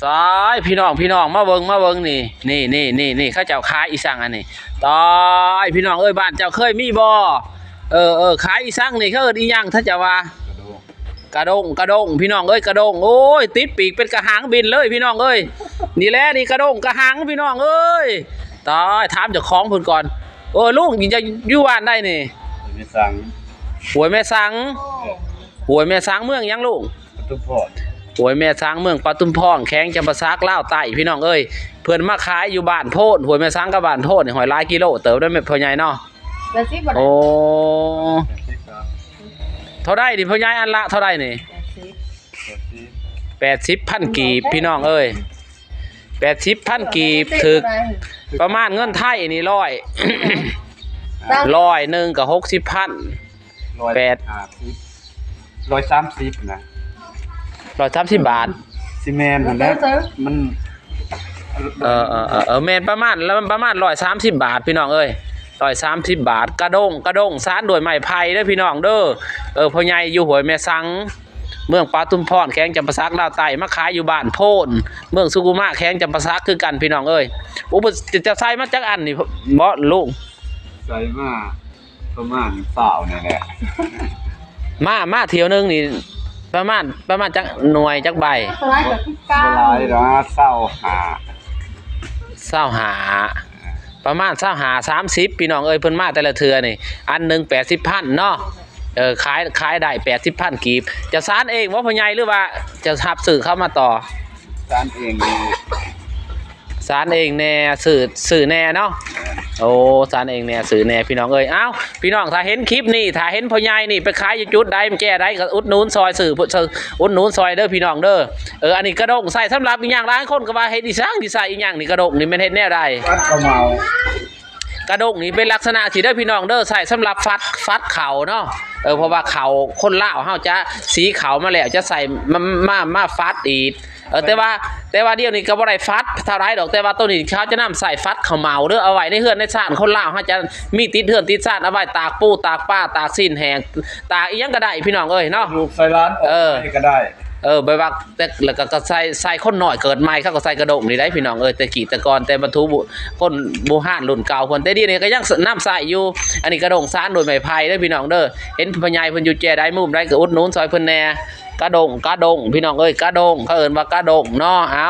ตายพี่น้องมาเบิ่งนี่เขาเจ้าขายอีสังอันนี้ตายพี่น้องเอ้ยบ้านเจ้าเคยมีบ่ขายอีสังนี่เขาเอิ้นอีหยังถ้าจะว่ากระดงพี่น้องเอ้ยกระดงโอ้ยติดปีกเป็นกระหังบินเลยพี่น้องเอ้ยนี่แหละนี่กระดงกระหังพี่น้องเอ้ยตายถามเจ้าของเพิ่นก่อนโอ้ลุงจะอยู่บ้านได้นี่ไม่สั่งหวยแม่สังหวยแม่สังเมืองยังลุงทุกพอดหวยแม่สังเมืองปทุมพรแข้งจำปาซักลาวใต้พี่น้องเอ้ยเพิ่นมาขายอยู่บ้านโพดหวยแม่สังกับบ้านโพดนี่หอยหลายกิโลเติบได้แม่พ่อใหญ่เนาะโอ้เท่าใดนี่พ่อใหญ่อันละเท่าใดนี่80,000กีบพี่น้องเอ้ย80,000กีบถึกประมาณเงินไทยนี่100นึงก็60,000 130นะ130 บาทซีเมนต์นั่นแหละมันแม่นประมาณ130 บาทพี่น้องเอ้ย130 บาทกระดงสานด้วยไม้ไผ่เด้อพี่น้องเด้อพ่อใหญ่อยู่ห้วยแม่สังเมืองปทุมพรแข้งจำปาซักลาวใต้มาขายอยู่บ้านโพนเมืองสุกุมาแข้งจำปาซักคือกันพี่น้องเอ้ยอุปจะใส่มาจักอันนี่บ่ลุงใส่มาประมาณ20นี่แหละมาเที่ยวนึงนี่ประมาณจักหน่วยจักใบหลายนะ25ประมาณ30พี่น้องเอ้ยเพิ่นมาแต่ละเทื่อนี่อันนึง80,000เนาะขายได้80,000กีบจะสานเองว่าพ่อใหญ่หรือว่าจะรับซื้อเข้ามาต่อสานเองแน่สื่อแน่เนาะโอ้สานเองแน่สื่อแน่พี่น้องเอ้ยเอ้าพี่น้องถ้าเห็นคลิปนี่ถ้าเห็นพ่อใหญ่นี่ไปขายอยู่จุดใดมันแก้ได้ก็อุดหนุนซอยสื่ออุดหนุนซอยเด้อพี่น้องเด้ออันนี้กระดงใส่สำหรับอีหยังหลายคนก็ว่าเฮ็ดอีสังที่ใส่อีหยังนี่กระดงนี่มันเฮ็ดแนวใดกระดงนี่เป็นลักษณะที่ได้พี่น้องเด้อใส่สำหรับฟัดเข่าเนาะเพราะว่าเข่าคนลาวเฮาจะสีเข่ามาแล้วจะใส่มาฟัดอีกแต่ว่าเดี๋ยวนี้ก็บ่ได้ฟัดเท่าไรดอกแต่ว่าตัวนี้เขาจะนำใส่ฟัดข้าวเหมาเด้อเอาไว้ในเฮือนในชาติคนลาวเฮาจะมีติดเฮือนติดชาติเอาไว้ตากปูตากป้าตากสิ้นแห้งตากอีหยังก็ได้พี่น้องเอ้ยเนาะลูกใส่ร้านก็ได้แบบว่าแต่แล้วก็ใส่คนหน่อยเกิดใหม่เขาก็ใส่กระดงนี่ได้พี่น้องแต่กี่แต่ก่อนแต่บรรทุกคนโบราณรุ่นเก่าคนแต่ดีนี่ก็ยังน้ำใส่อยู่อันนี้กระดงซานโดยไม้ไผ่ได้พี่น้องเด้อเห็นพ่อใหญ่เพิ่นอยู่แจได้มุมได้ก็อุดหนุนซอยเพิ่นแน่กระดงพี่น้องเอ้ยกระดงเขาเอิ้นว่ากระดงเนาะเอา